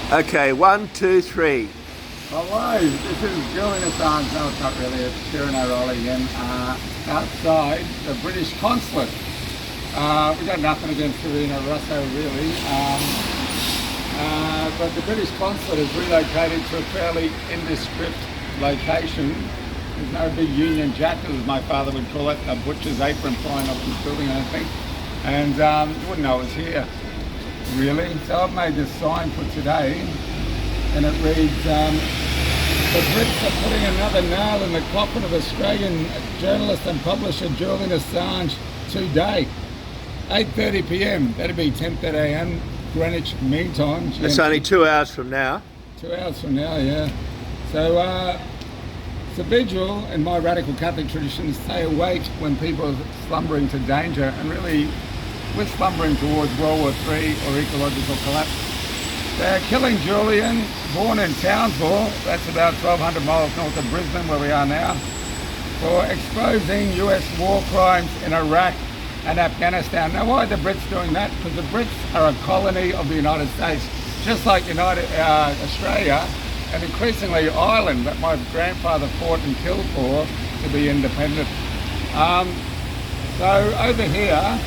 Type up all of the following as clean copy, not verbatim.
Okay, 1, 2, 3. Hello, this is Julian Assange. No, it's not really. It's Kieran O'Reilly again. Outside the British consulate. We got nothing against Serena Russo, really. But the British consulate has relocated to a fairly indescript location. There's no big Union Jack, as my father would call it, a butcher's apron flying off this building, I think. And you wouldn't know it was here, really. So I've made this sign for today, and it reads, the Brits are putting another nail in the coffin of Australian journalist and publisher Julian Assange today. 8:30 p.m, that'd be 10:30 a.m, Greenwich Mean Time. It's only 2 hours from now. 2 hours from now, yeah. So, it's a vigil in my radical Catholic tradition, stay awake when people are slumbering to danger, and really we're slumbering towards World War III or ecological collapse. They're killing Julian, born in Townsville, that's about 1,200 miles north of Brisbane where we are now, for exposing US war crimes in Iraq and Afghanistan. Now why are the Brits doing that? Because the Brits are a colony of the United States, just like Australia, and increasingly Ireland, that my grandfather fought and killed for to be independent. So over here,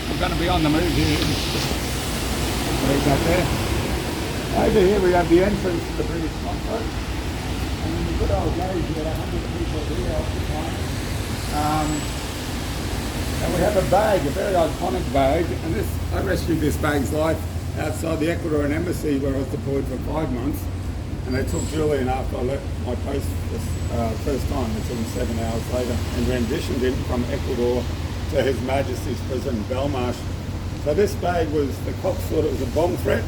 we're going to be on the move here. There's that there. Over here we have the entrance to the British consulate. And in the good old days we had 100 people here all the time. And we have a bag, a very iconic bag, and this, I rescued this bag's life outside the Ecuadorian embassy where I was deployed for 5 months. And they took Julian after I left my post this first time. They took him 7 hours later and renditioned him from Ecuador to His Majesty's prison, Belmarsh. So this bag was, the cops thought it was a bomb threat,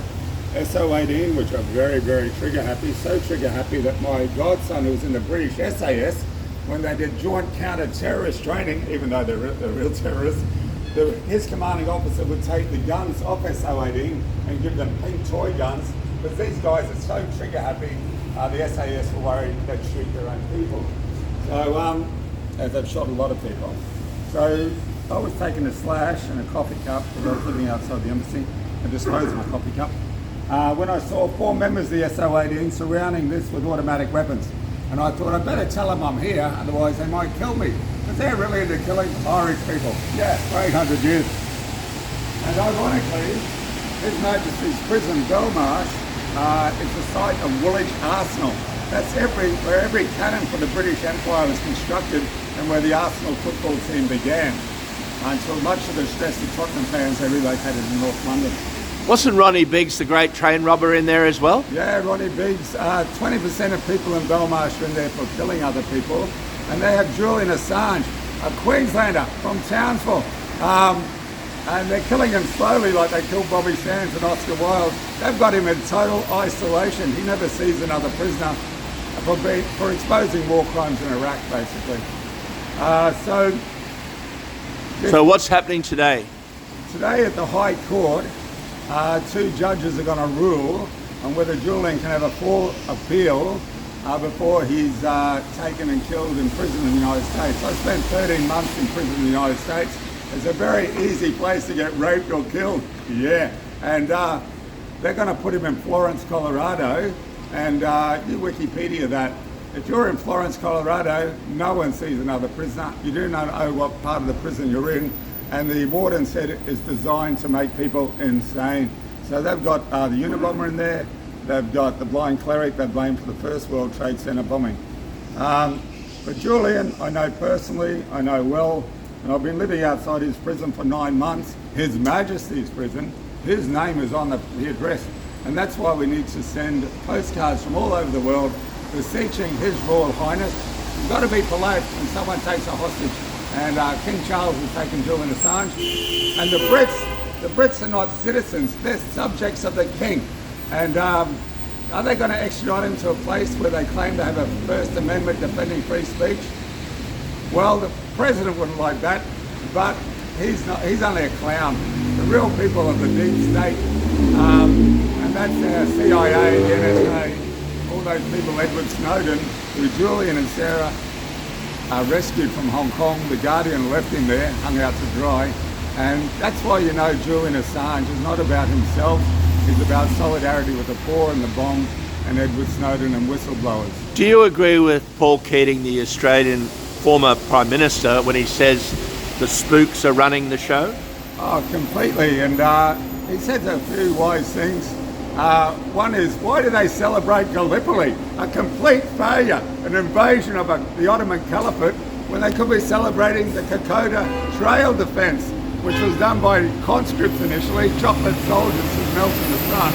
SO-18, which are very, very trigger happy. So trigger happy that my godson, who was in the British SAS, when they did joint counter-terrorist training, even though they're real terrorists, his commanding officer would take the guns off SO-18 and give them pink toy guns. Because these guys are so trigger happy, the SAS were worried they'd shoot their own people. So, as they've shot a lot of people. So I was taking a slash and a coffee cup, because I was living outside the embassy, a disposable coffee cup, when I saw 4 members of the SO-18 surrounding this with automatic weapons. And I thought, I better tell them I'm here, otherwise they might kill me. Because they're really into killing Irish people. Yeah, for 800 years. And ironically, His Majesty's prison, Belmarsh, is the site of Woolwich Arsenal. That's where every cannon for the British Empire was constructed and where the Arsenal football team began. Until much of the distress of Tottenham fans, they relocated to North London. Wasn't Ronnie Biggs, the great train robber, in there as well? Yeah, Ronnie Biggs. 20% of people in Belmarsh are in there for killing other people. And they have Julian Assange, a Queenslander from Townsville. And they're killing him slowly like they killed Bobby Sands and Oscar Wilde. They've got him in total isolation. He never sees another prisoner for exposing war crimes in Iraq, basically. So what's happening today? Today at the High Court, 2 judges are going to rule on whether Julian can have a full appeal before he's taken and killed in prison in the United States. I spent 13 months in prison in the United States. It's a very easy place to get raped or killed. Yeah. And they're going to put him in Florence, Colorado. And you Wikipedia that. If you're in Florence, Colorado, no one sees another prisoner. You do not know what part of the prison you're in. And the warden said it is designed to make people insane. So they've got the Unabomber in there. They've got the blind cleric they blamed for the first World Trade Center bombing. But Julian, I know personally, I know well. And I've been living outside his prison for 9 months, His Majesty's prison. His name is on the address. And that's why we need to send postcards from all over the world beseeching His Royal Highness. You've got to be polite when someone takes a hostage. And King Charles has taken Julian Assange. And the Brits are not citizens, they're subjects of the King. And are they going to extradite him to a place where they claim to have a First Amendment defending free speech? Well, the President wouldn't like that, but he's only a clown. The real people of the deep state, and that's our CIA, the NSA, all those people, Edward Snowden, who Julian and Sarah rescued from Hong Kong. The Guardian left him there, hung out to dry. And that's why you know Julian Assange is not about himself. is about solidarity with the poor and the bombed and Edward Snowden and whistleblowers. Do you agree with Paul Keating, the Australian former Prime Minister, when he says the spooks are running the show? Oh, completely. And he says a few wise things. One is, why do they celebrate Gallipoli? A complete failure, an invasion of the Ottoman Caliphate, when they could be celebrating the Kokoda Trail Defence, which was done by conscripts initially, chocolate soldiers who melt in the sun,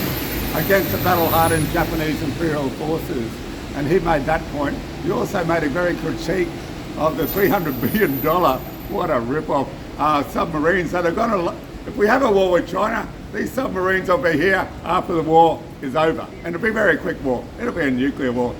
against the battle-hardened Japanese Imperial forces. And he made that point. He also made a very critique of the $300 billion, what a rip-off, submarines that are going to, if we have a war with China, these submarines will be here after the war is over. And it'll be a very quick war. It'll be a nuclear war.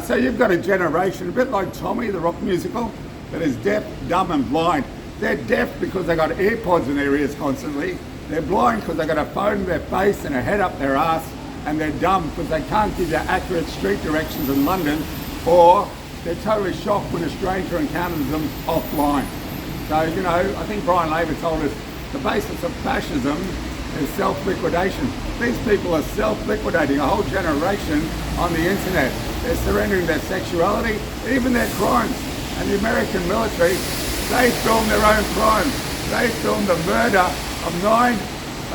So you've got a generation, a bit like Tommy, the rock musical, that is deaf, dumb and blind. They're deaf because they got earpods in their ears constantly. They're blind because they got a phone in their face and a head up their ass. And they're dumb because they can't give you accurate street directions in London, or they're totally shocked when a stranger encounters them offline. So, you know, I think Brian Labour told us the basis of fascism is self-liquidation. These people are self-liquidating a whole generation on the internet. They're surrendering their sexuality, even their crimes. And the American military, they filmed their own crimes. They filmed the murder of 9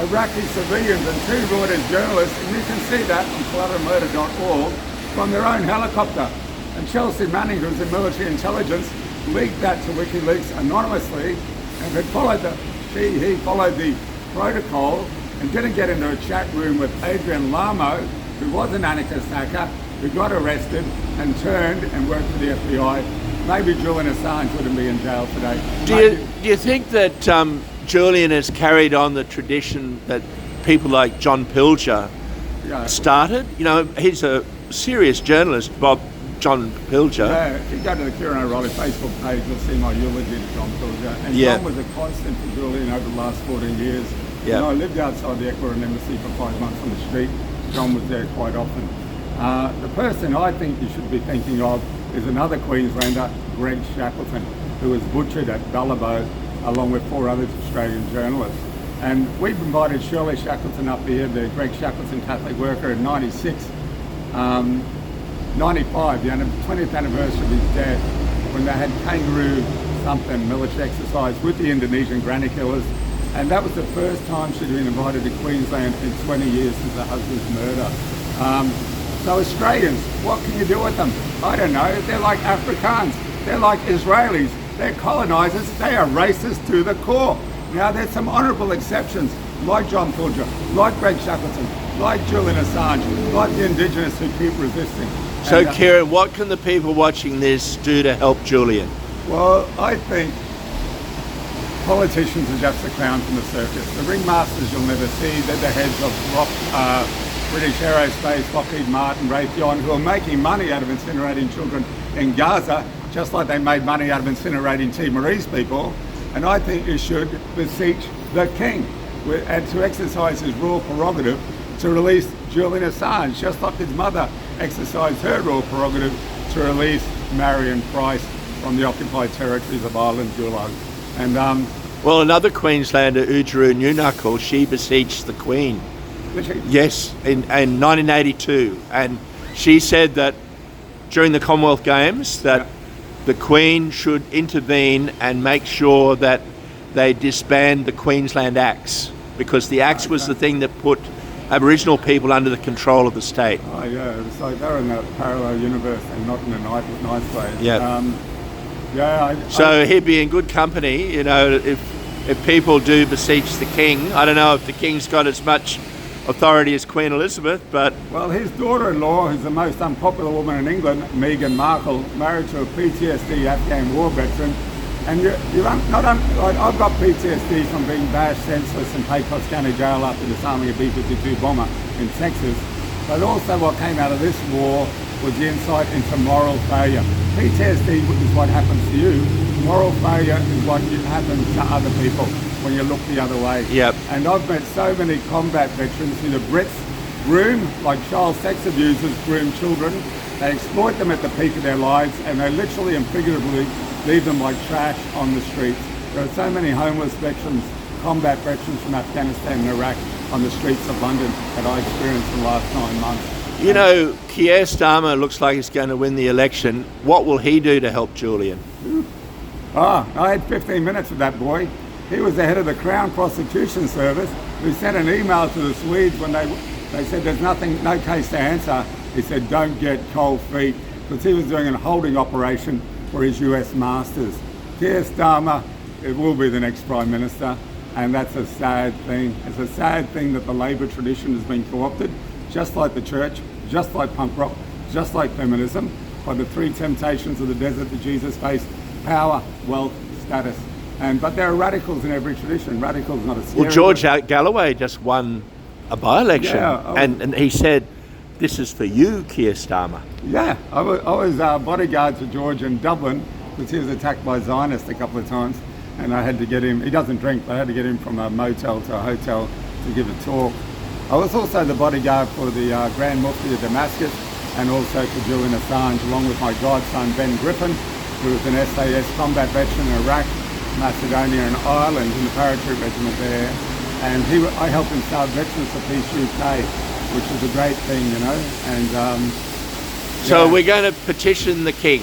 Iraqi civilians and 2 Reuters journalists, and you can see that on collateralmurder.org from their own helicopter. And Chelsea Manning, who's in military intelligence, leaked that to WikiLeaks anonymously, and he followed the protocol and didn't get into a chat room with Adrian Lamo, who was an anarchist hacker, who got arrested and turned and worked for the FBI. Maybe Julian Assange wouldn't be in jail today. Do you think that Julian has carried on the tradition that people like John Pilger started? You know, he's a serious journalist, John Pilger. Yeah, if you go to the Kieran O'Reilly Facebook page, you'll see my eulogy to John Pilger. And John was a constant for Julian over the last 14 years. You know, I lived outside the Ecuadorian embassy for 5 months on the street. John was there quite often. The person I think you should be thinking of is another Queenslander, Greg Shackleton, who was butchered at Ballabo along with 4 other Australian journalists. And we've invited Shirley Shackleton up here, the Greg Shackleton Catholic worker, in 96, 95, the 20th anniversary of his death, when they had kangaroo something military exercise with the Indonesian granny killers. And that was the first time she'd been invited to Queensland in 20 years since her husband's murder. So Australians, what can you do with them? I don't know. They're like Afrikaans. They're like Israelis. They're colonisers. They are racist to the core. Now, there's some honourable exceptions, like John Pilger, like Greg Shackleton, like Julian Assange, like the Indigenous who keep resisting. So, Kieran, what can the people watching this do to help Julian? Well, I think politicians are just the clowns in the circus. The ringmasters you'll never see. They're the heads of British Aerospace, Lockheed Martin, Raytheon, who are making money out of incinerating children in Gaza, just like they made money out of incinerating Timorese people. And I think you should beseech the king and to exercise his royal prerogative to release Julian Assange, just like his mother exercised her royal prerogative to release Marion Price from the occupied territories of Ireland, Gulag. And well, another Queenslander, Oodgeroo Noonuccal, she beseeched the Queen. Did she? Yes, in 1982, and she said that during the Commonwealth Games that the Queen should intervene and make sure that they disband the Queensland Acts, because the Acts was the thing that put Aboriginal people under the control of the state. Oh yeah, it's like they're in a parallel universe and not in a nice way. Yeah. So he'd be in good company, you know, if people do beseech the King. I don't know if the King's got as much authority as Queen Elizabeth, but... Well, his daughter-in-law, who's the most unpopular woman in England, Meghan Markle, married to a PTSD Afghan war veteran. And I've got PTSD from being bashed senseless in Pecos County Jail after disarming a B-52 bomber in Texas. But also what came out of this war was the insight into moral failure. PTSD is what happens to you. Moral failure is what happens to other people when you look the other way. Yep. And I've met so many combat veterans who the Brits groom, like child sex abusers groom children. They exploit them at the peak of their lives, and they literally and figuratively leave them like trash on the streets. There are so many homeless veterans, combat veterans from Afghanistan and Iraq on the streets of London that I experienced in the last 9 months. You know, Keir Starmer looks like he's going to win the election. What will he do to help Julian? I had 15 minutes with that boy. He was the head of the Crown Prosecution Service who sent an email to the Swedes when they said there's no case to answer. He said, don't get cold feet, because he was doing a holding operation for his US masters. Keir Starmer, it will be the next Prime Minister, and that's a sad thing. It's a sad thing that the Labor tradition has been co-opted, just like the church, just like punk rock, just like feminism, by the three temptations of the desert that Jesus faced: power, wealth, status. But there are radicals in every tradition. Radicals, not a scary Well, George word. Galloway just won a by-election, Yeah, and he said, "This is for you, Keir Starmer." Yeah, I was bodyguard to George in Dublin because he was attacked by Zionists a couple of times, and I had to get him. He doesn't drink, but I had to get him from a motel to a hotel to give a talk. I was also the bodyguard for the Grand Mufti of Damascus, and also for Julian Assange, along with my godson Ben Griffin, who was an SAS combat veteran in Iraq, Macedonia and Ireland in the parachute regiment there. And I helped him start Veterans for Peace UK, which was a great thing, you know. And So yeah. we're going to petition the king.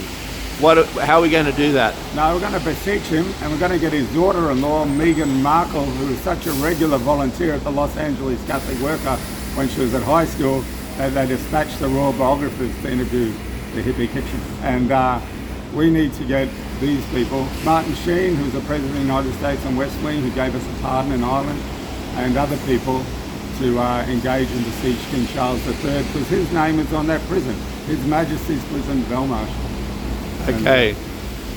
How are we going to do that? No, we're going to beseech him, and we're going to get his daughter-in-law, Meghan Markle, who is such a regular volunteer at the Los Angeles Catholic Worker when she was at high school. They dispatched the royal biographers to interview the hippie kitchen. And we need to get these people, Martin Sheen, who's the President of the United States on West Wing, who gave us a pardon in Ireland, and other people to engage and beseech King Charles III, because his name is on that prison, His Majesty's Prison, Belmarsh. Okay.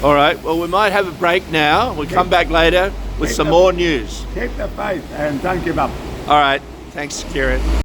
All right. Well, we might have a break now. We'll come back later with some more news. Keep the faith and don't give up. All right. Thanks, Kieran.